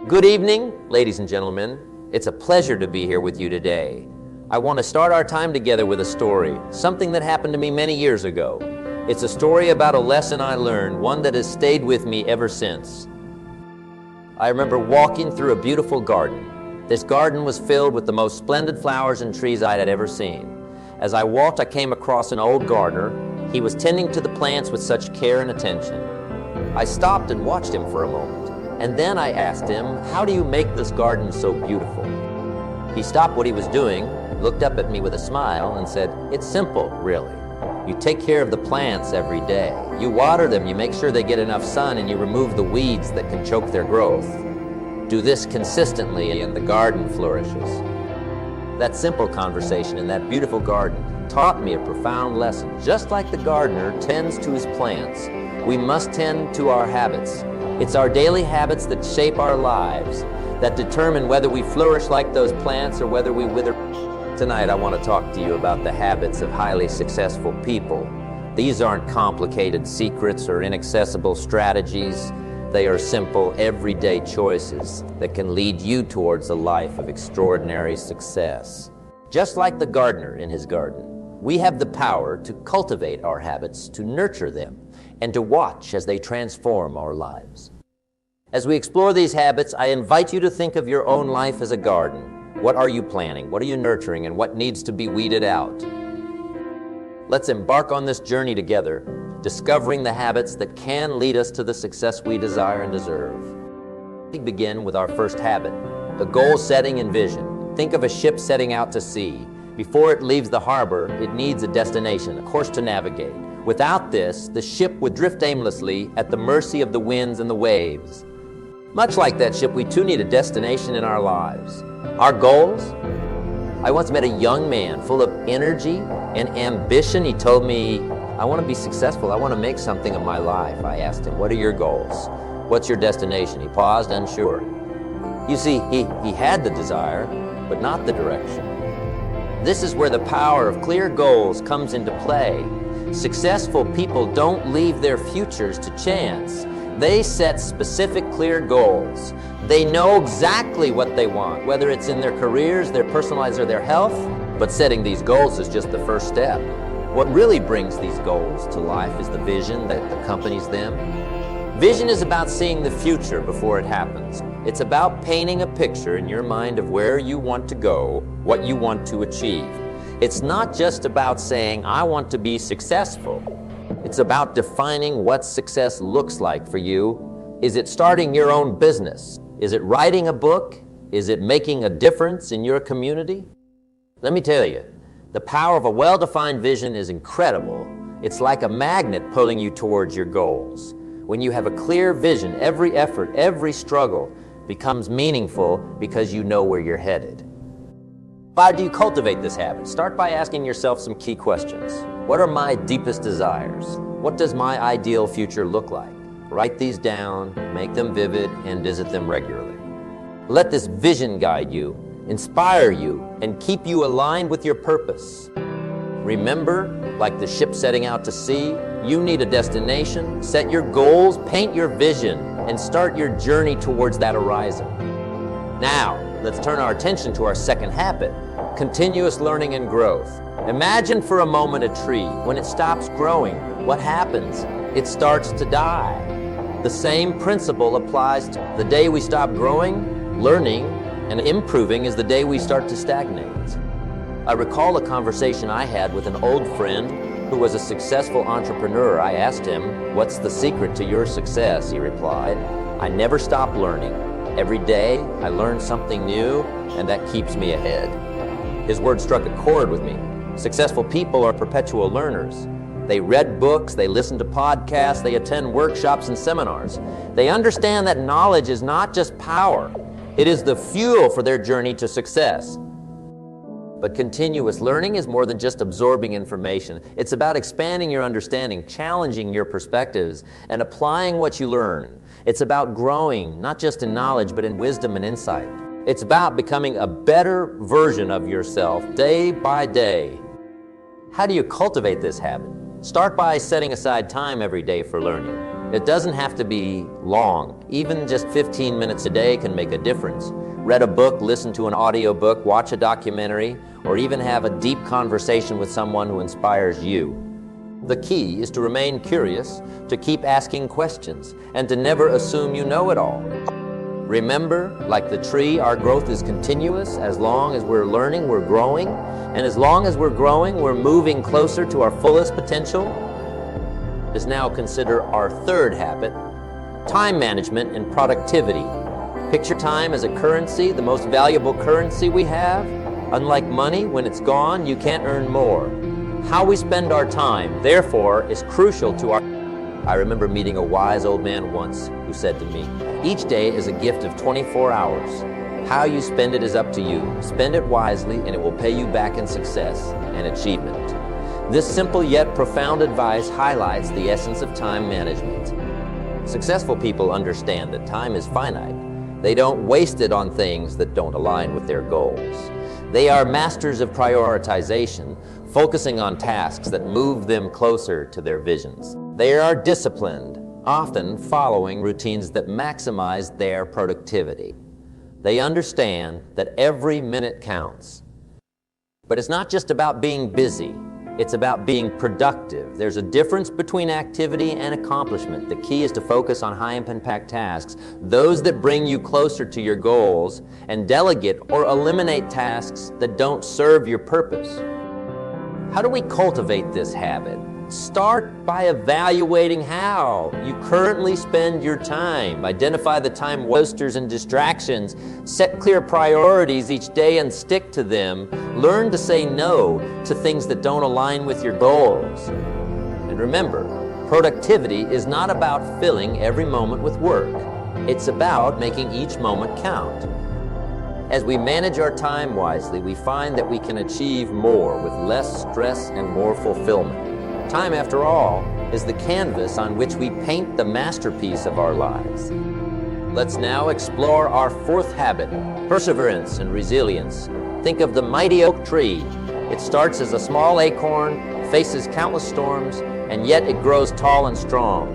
Good evening, ladies and gentlemen. It's a pleasure to be here with you today. I want to start our time together with a story, something that happened to me many years ago. It's a story about a lesson I learned, one that has stayed with me ever since. I remember walking through a beautiful garden. This garden was filled with the most splendid flowers and trees I had ever seen. As I walked, I came across an old gardener. He was tending to the plants with such care and attention. I stopped and watched him for a moment. And then I asked him, "How do you make this garden so beautiful?" He stopped what he was doing, looked up at me with a smile, and said, "It's simple, really. You take care of the plants every day. You water them, you make sure they get enough sun, and you remove the weeds that can choke their growth. Do this consistently, and the garden flourishes." That simple conversation in that beautiful garden taught me a profound lesson. Just like the gardener tends to his plants, we must tend to our habits. It's our daily habits that shape our lives, that determine whether we flourish like those plants or whether we wither. Tonight I want to talk to you about the habits of highly successful people. These aren't complicated secrets or inaccessible strategies. They are simple, everyday choices that can lead you towards a life of extraordinary success. Just like the gardener in his garden, we have the power to cultivate our habits, to nurture them, and to watch as they transform our lives. As we explore these habits, I invite you to think of your own life as a garden. What are you planting? What are you nurturing? And what needs to be weeded out? Let's embark on this journey together, discovering the habits that can lead us to the success we desire and deserve. We begin with our first habit, the goal setting and vision. Think of a ship setting out to sea. Before it leaves the harbor, it needs a destination, a course to navigate. Without this, the ship would drift aimlessly at the mercy of the winds and the waves. Much like that ship, we too need a destination in our lives. Our goals? I once met a young man full of energy and ambition. He told me, "I want to be successful. I want to make something of my life." I asked him, "What are your goals? What's your destination?" He paused, unsure. You see, he had the desire, but not the direction. This is where the power of clear goals comes into play. Successful people don't leave their futures to chance. They set specific, clear goals. They know exactly what they want, whether it's in their careers, their personal lives, or their health. But setting these goals is just the first step. What really brings these goals to life is the vision that accompanies them. Vision is about seeing the future before it happens. It's about painting a picture in your mind of where you want to go, what you want to achieve. It's not just about saying, "I want to be successful." It's about defining what success looks like for you. Is it starting your own business? Is it writing a book? Is it making a difference in your community? Let me tell you, the power of a well-defined vision is incredible. It's like a magnet pulling you towards your goals. When you have a clear vision, every effort, every struggle becomes meaningful because you know where you're headed. How do you cultivate this habit? Start by asking yourself some key questions. What are my deepest desires? What does my ideal future look like? Write these down, make them vivid, and visit them regularly. Let this vision guide you, inspire you, and keep you aligned with your purpose. Remember, like the ship setting out to sea, you need a destination. Set your goals, paint your vision, and start your journey towards that horizon. Now, let's turn our attention to our second habit, continuous learning and growth. Imagine for a moment a tree. When it stops growing, what happens? It starts to die. The same principle applies to the day we stop growing, learning, and improving is the day we start to stagnate. I recall a conversation I had with an old friend who was a successful entrepreneur. I asked him, "What's the secret to your success?" He replied, "I never stop learning. Every day I learn something new, and that keeps me ahead." His words struck a chord with me. Successful people are perpetual learners. They read books, they listen to podcasts, they attend workshops and seminars. They understand that knowledge is not just power, it is the fuel for their journey to success. But continuous learning is more than just absorbing information. It's about expanding your understanding, challenging your perspectives, and applying what you learn. It's about growing, not just in knowledge, but in wisdom and insight. It's about becoming a better version of yourself day by day. How do you cultivate this habit? Start by setting aside time every day for learning. It doesn't have to be long. Even just 15 minutes a day can make a difference. Read a book, listen to an audiobook, watch a documentary, or even have a deep conversation with someone who inspires you. The key is to remain curious, to keep asking questions, and to never assume you know it all. Remember, like the tree, our growth is continuous. As long as we're learning, we're growing. And as long as we're growing, we're moving closer to our fullest potential. Is now consider our third habit, time management and productivity. Picture time as a currency, the most valuable currency we have. Unlike money, when it's gone, you can't earn more. How we spend our time, therefore, is crucial to our... I remember meeting a wise old man once who said to me, "Each day is a gift of 24 hours. How you spend it is up to you. Spend it wisely and it will pay you back in success and achievement." This simple yet profound advice highlights the essence of time management. Successful people understand that time is finite. They don't waste it on things that don't align with their goals. They are masters of prioritization, focusing on tasks that move them closer to their visions. They are disciplined, often following routines that maximize their productivity. They understand that every minute counts. But it's not just about being busy. It's about being productive. There's a difference between activity and accomplishment. The key is to focus on high-impact tasks, those that bring you closer to your goals, and delegate or eliminate tasks that don't serve your purpose. How do we cultivate this habit? Start by evaluating how you currently spend your time. Identify the time wasters and distractions. Set clear priorities each day and stick to them. Learn to say no to things that don't align with your goals. And remember, productivity is not about filling every moment with work. It's about making each moment count. As we manage our time wisely, we find that we can achieve more with less stress and more fulfillment. Time, after all, is the canvas on which we paint the masterpiece of our lives. Let's now explore our fourth habit, perseverance and resilience. Think of the mighty oak tree. It starts as a small acorn, faces countless storms, and yet it grows tall and strong.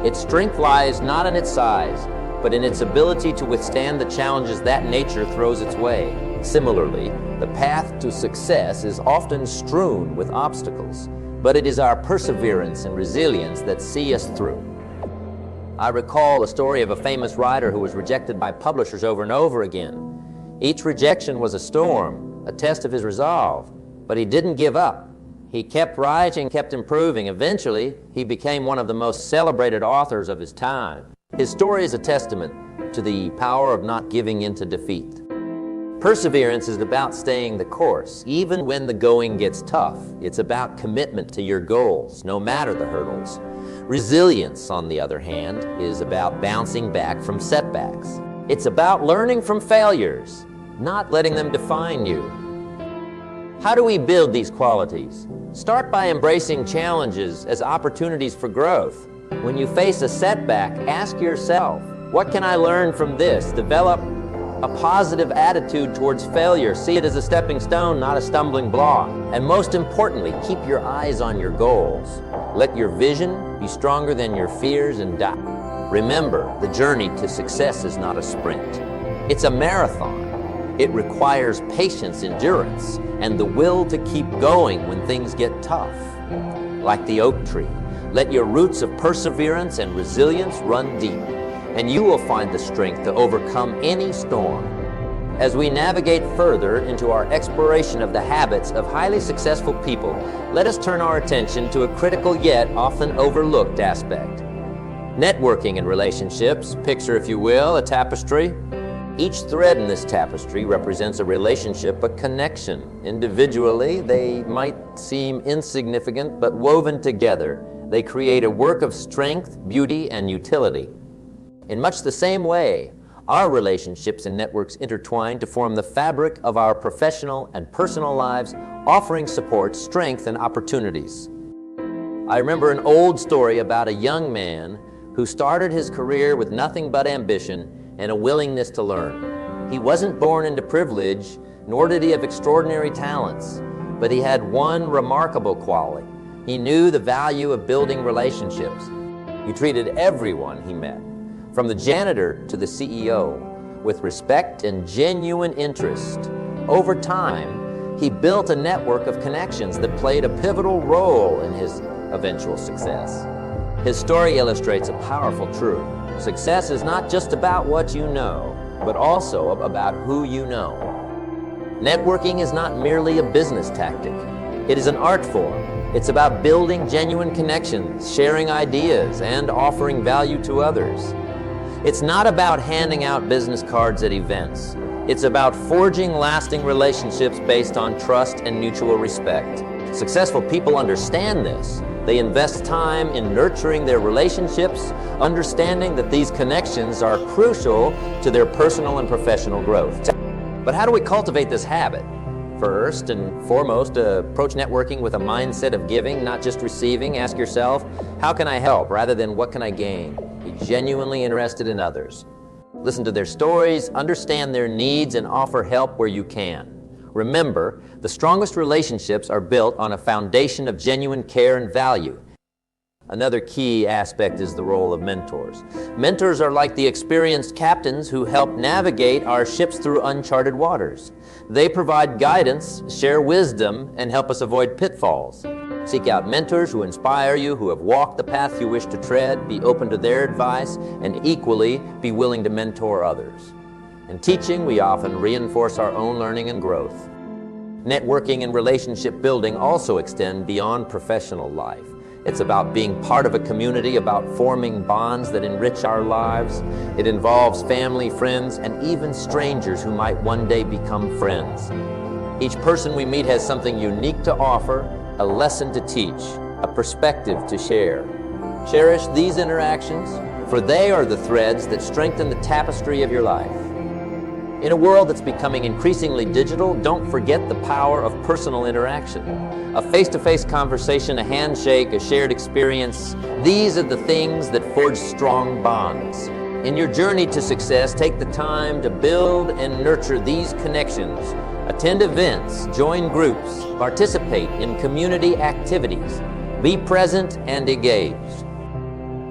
Its strength lies not in its size, but in its ability to withstand the challenges that nature throws its way. Similarly, the path to success is often strewn with obstacles, but it is our perseverance and resilience that see us through. I recall the story of a famous writer who was rejected by publishers over and over again. Each rejection was a storm, a test of his resolve, but he didn't give up. He kept writing, kept improving. Eventually, he became one of the most celebrated authors of his time. His story is a testament to the power of not giving in to defeat. Perseverance is about staying the course, even when the going gets tough. It's about commitment to your goals, no matter the hurdles. Resilience, on the other hand, is about bouncing back from setbacks. It's about learning from failures, not letting them define you. How do we build these qualities? Start by embracing challenges as opportunities for growth. When you face a setback, ask yourself, what can I learn from this? Develop a positive attitude towards failure. See it as a stepping stone, not a stumbling block. And most importantly, keep your eyes on your goals. Let your vision be stronger than your fears and doubt. Remember, the journey to success is not a sprint. It's a marathon. It requires patience, endurance, and the will to keep going when things get tough. Like the oak tree, let your roots of perseverance and resilience run deep, and you will find the strength to overcome any storm. As we navigate further into our exploration of the habits of highly successful people, let us turn our attention to a critical yet often overlooked aspect. Networking and relationships. Picture, if you will, a tapestry. Each thread in this tapestry represents a relationship, a connection. Individually, they might seem insignificant, but woven together, they create a work of strength, beauty, and utility. In much the same way, our relationships and networks intertwine to form the fabric of our professional and personal lives, offering support, strength, and opportunities. I remember an old story about a young man who started his career with nothing but ambition and a willingness to learn. He wasn't born into privilege, nor did he have extraordinary talents, but he had one remarkable quality. He knew the value of building relationships. He treated everyone he met, from the janitor to the CEO, with respect and genuine interest. Over time, he built a network of connections that played a pivotal role in his eventual success. His story illustrates a powerful truth. Success is not just about what you know, but also about who you know. Networking is not merely a business tactic. It is an art form. It's about building genuine connections, sharing ideas, and offering value to others. It's not about handing out business cards at events. It's about forging lasting relationships based on trust and mutual respect. Successful people understand this. They invest time in nurturing their relationships, understanding that these connections are crucial to their personal and professional growth. But how do we cultivate this habit? First and foremost, approach networking with a mindset of giving, not just receiving. Ask yourself, how can I help, rather than what can I gain? Be genuinely interested in others. Listen to their stories, understand their needs, and offer help where you can. Remember, the strongest relationships are built on a foundation of genuine care and value. Another key aspect is the role of mentors. Mentors are like the experienced captains who help navigate our ships through uncharted waters. They provide guidance, share wisdom, and help us avoid pitfalls. Seek out mentors who inspire you, who have walked the path you wish to tread. Be open to their advice, and equally be willing to mentor others. In teaching, we often reinforce our own learning and growth. Networking and relationship building also extend beyond professional life. It's about being part of a community, about forming bonds that enrich our lives. It involves family, friends, and even strangers who might one day become friends. Each person we meet has something unique to offer, a lesson to teach, a perspective to share. Cherish these interactions, for they are the threads that strengthen the tapestry of your life. In a world that's becoming increasingly digital, don't forget the power of personal interaction. A face-to-face conversation, a handshake, a shared experience, these are the things that forge strong bonds. In your journey to success, take the time to build and nurture these connections. Attend events, join groups, participate in community activities. Be present and engaged.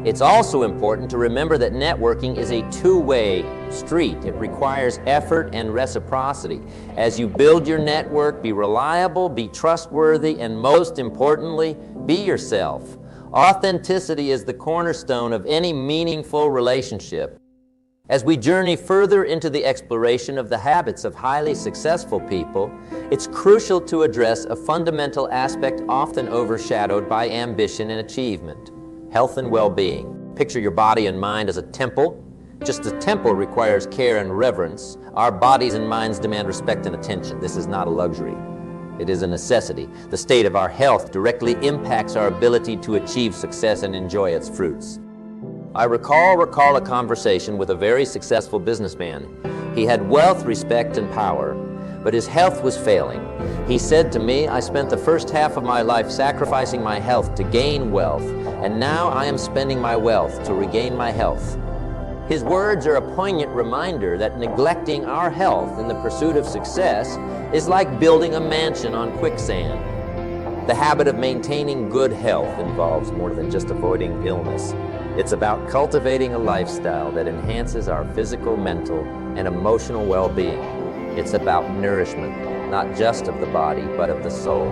It's also important to remember that networking is a two-way street. It requires effort and reciprocity. As you build your network, be reliable, be trustworthy, and most importantly, be yourself. Authenticity is the cornerstone of any meaningful relationship. As we journey further into the exploration of the habits of highly successful people, it's crucial to address a fundamental aspect often overshadowed by ambition and achievement: health and well-being. Picture your body and mind as a temple. Just as a temple requires care and reverence, our bodies and minds demand respect and attention. This is not a luxury. It is a necessity. The state of our health directly impacts our ability to achieve success and enjoy its fruits. I recall a conversation with a very successful businessman. He had wealth, respect, and power, but his health was failing. He said to me, "I spent the first half of my life sacrificing my health to gain wealth, and now I am spending my wealth to regain my health." His words are a poignant reminder that neglecting our health in the pursuit of success is like building a mansion on quicksand. The habit of maintaining good health involves more than just avoiding illness. It's about cultivating a lifestyle that enhances our physical, mental, and emotional well-being. It's about nourishment, not just of the body, but of the soul.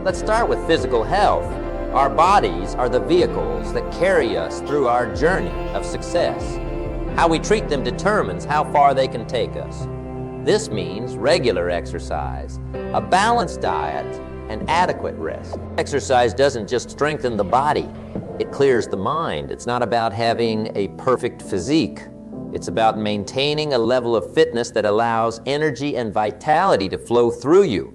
Let's start with physical health. Our bodies are the vehicles that carry us through our journey of success. How we treat them determines how far they can take us. This means regular exercise, a balanced diet, and adequate rest. Exercise doesn't just strengthen the body, it clears the mind. It's not about having a perfect physique. It's about maintaining a level of fitness that allows energy and vitality to flow through you.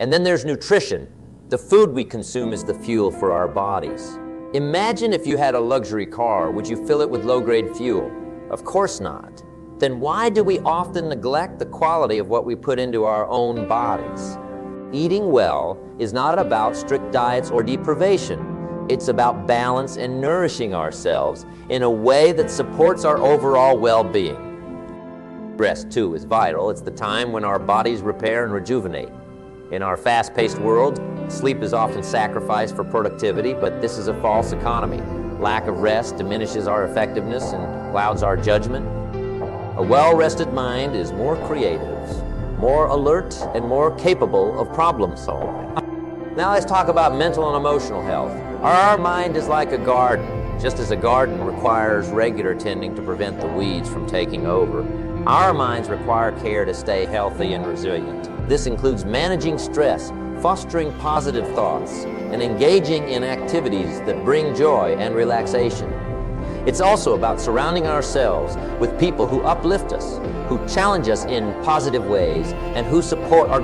And then there's nutrition. The food we consume is the fuel for our bodies. Imagine if you had a luxury car, would you fill it with low-grade fuel? Of course not. Then why do we often neglect the quality of what we put into our own bodies? Eating well is not about strict diets or deprivation. It's about balance and nourishing ourselves in a way that supports our overall well-being. Rest, too, is vital. It's the time when our bodies repair and rejuvenate. In our fast-paced world, sleep is often sacrificed for productivity, but this is a false economy. Lack of rest diminishes our effectiveness and clouds our judgment. A well-rested mind is more creative, more alert, and more capable of problem solving. Now let's talk about mental and emotional health. Our mind is like a garden. Just as a garden requires regular tending to prevent the weeds from taking over, our minds require care to stay healthy and resilient. This includes managing stress, fostering positive thoughts, and engaging in activities that bring joy and relaxation. It's also about surrounding ourselves with people who uplift us, who challenge us in positive ways, and who support our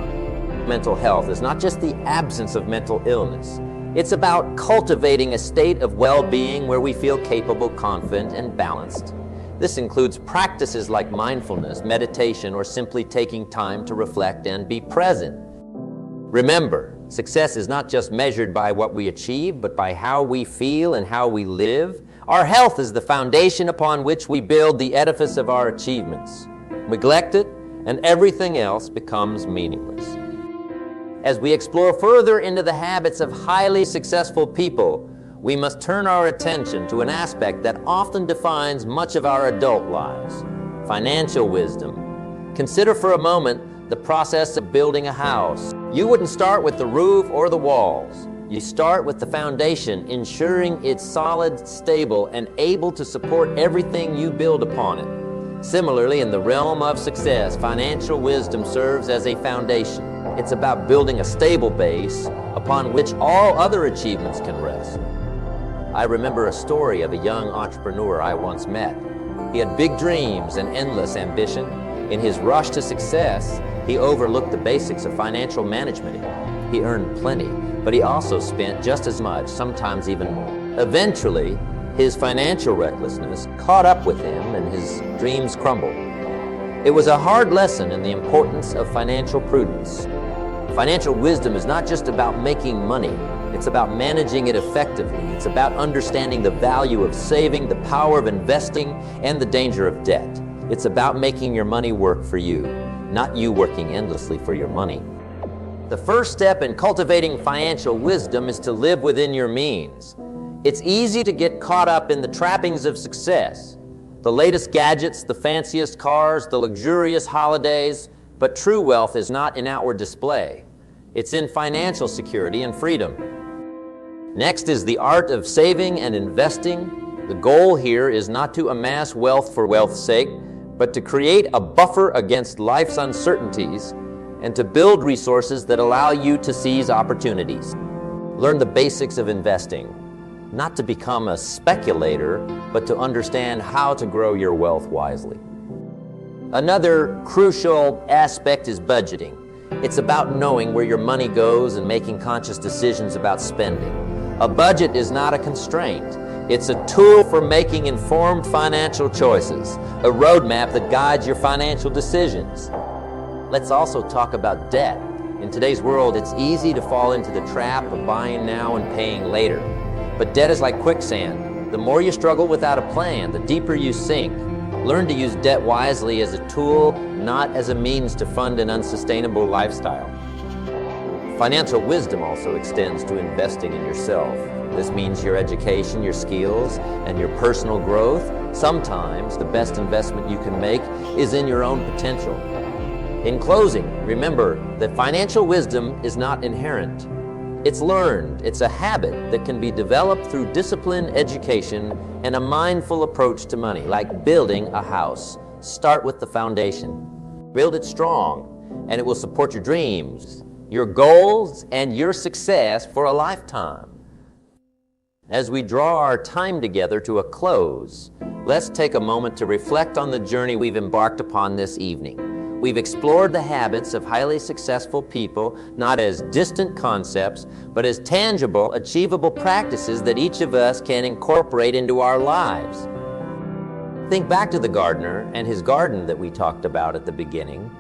mental health. It's not just the absence of mental illness. It's about cultivating a state of well-being where we feel capable, confident, and balanced. This includes practices like mindfulness, meditation, or simply taking time to reflect and be present. Remember, success is not just measured by what we achieve, but by how we feel and how we live. Our health is the foundation upon which we build the edifice of our achievements. Neglect it, and everything else becomes meaningless. As we explore further into the habits of highly successful people, we must turn our attention to an aspect that often defines much of our adult lives: financial wisdom. Consider for a moment the process of building a house. You wouldn't start with the roof or the walls. You start with the foundation, ensuring it's solid, stable, and able to support everything you build upon it. Similarly, in the realm of success, financial wisdom serves as a foundation. It's about building a stable base upon which all other achievements can rest. I remember a story of a young entrepreneur I once met. He had big dreams and endless ambition. In his rush to success, he overlooked the basics of financial management. He earned plenty, but he also spent just as much, sometimes even more. Eventually, his financial recklessness caught up with him and his dreams crumbled. It was a hard lesson in the importance of financial prudence. Financial wisdom is not just about making money. It's about managing it effectively. It's about understanding the value of saving, the power of investing, and the danger of debt. It's about making your money work for you, not you working endlessly for your money. The first step in cultivating financial wisdom is to live within your means. It's easy to get caught up in the trappings of success, the latest gadgets, the fanciest cars, the luxurious holidays, but true wealth is not in outward display. It's in financial security and freedom. Next is the art of saving and investing. The goal here is not to amass wealth for wealth's sake, but to create a buffer against life's uncertainties and to build resources that allow you to seize opportunities. Learn the basics of investing, not to become a speculator, but to understand how to grow your wealth wisely. Another crucial aspect is budgeting. It's about knowing where your money goes and making conscious decisions about spending. A budget is not a constraint. It's a tool for making informed financial choices, a roadmap that guides your financial decisions. Let's also talk about debt. In today's world, it's easy to fall into the trap of buying now and paying later. But debt is like quicksand. The more you struggle without a plan, the deeper you sink. Learn to use debt wisely as a tool, not as a means to fund an unsustainable lifestyle. Financial wisdom also extends to investing in yourself. This means your education, your skills, and your personal growth. Sometimes the best investment you can make is in your own potential. In closing, remember that financial wisdom is not inherent. It's learned. It's a habit that can be developed through discipline, education, and a mindful approach to money, like building a house. Start with the foundation. Build it strong, and it will support your dreams, your goals, and your success for a lifetime. As we draw our time together to a close, let's take a moment to reflect on the journey we've embarked upon this evening. We've explored the habits of highly successful people, not as distant concepts, but as tangible, achievable practices that each of us can incorporate into our lives. Think back to the gardener and his garden that we talked about at the beginning.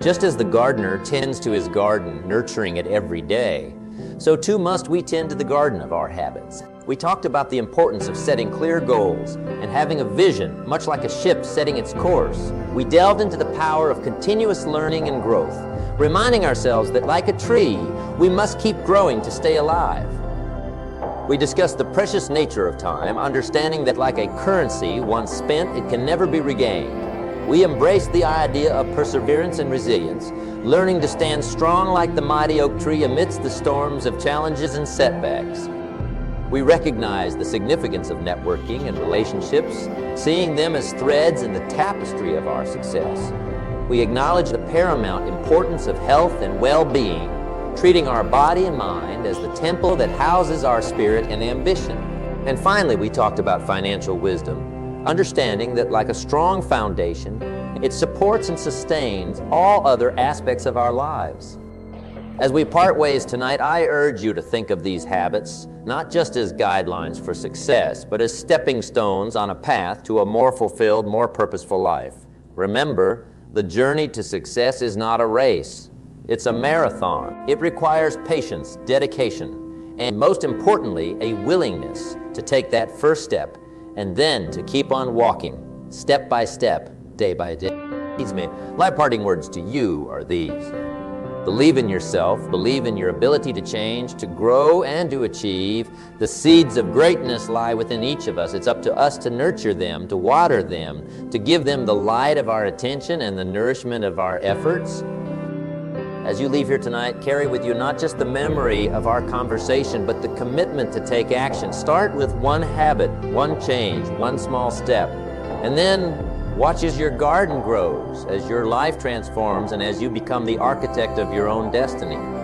Just as the gardener tends to his garden, nurturing it every day, so too must we tend to the garden of our habits. We talked about the importance of setting clear goals and having a vision, much like a ship setting its course. We delved into the power of continuous learning and growth. reminding ourselves that like a tree, we must keep growing to stay alive. We discuss the precious nature of time, understanding that like a currency, once spent, it can never be regained. We embrace the idea of perseverance and resilience, learning to stand strong like the mighty oak tree amidst the storms of challenges and setbacks. We recognize the significance of networking and relationships, seeing them as threads in the tapestry of our success. We acknowledge the paramount importance of health and well-being, treating our body and mind as the temple that houses our spirit and ambition. And finally, we talked about financial wisdom, understanding that like a strong foundation, it supports and sustains all other aspects of our lives. As we part ways tonight, I urge you to think of these habits not just as guidelines for success, but as stepping stones on a path to a more fulfilled, more purposeful life. Remember, the journey to success is not a race. It's a marathon. It requires patience, dedication, and most importantly, a willingness to take that first step and then to keep on walking, step by step, day by day. My parting words to you are these. Believe in yourself, believe in your ability to change, to grow, and to achieve. The seeds of greatness lie within each of us. It's up to us to nurture them, to water them, to give them the light of our attention and the nourishment of our efforts. As you leave here tonight, carry with you not just the memory of our conversation, but the commitment to take action. Start with one habit, one change, one small step, and then watch as your garden grows, as your life transforms, and as you become the architect of your own destiny.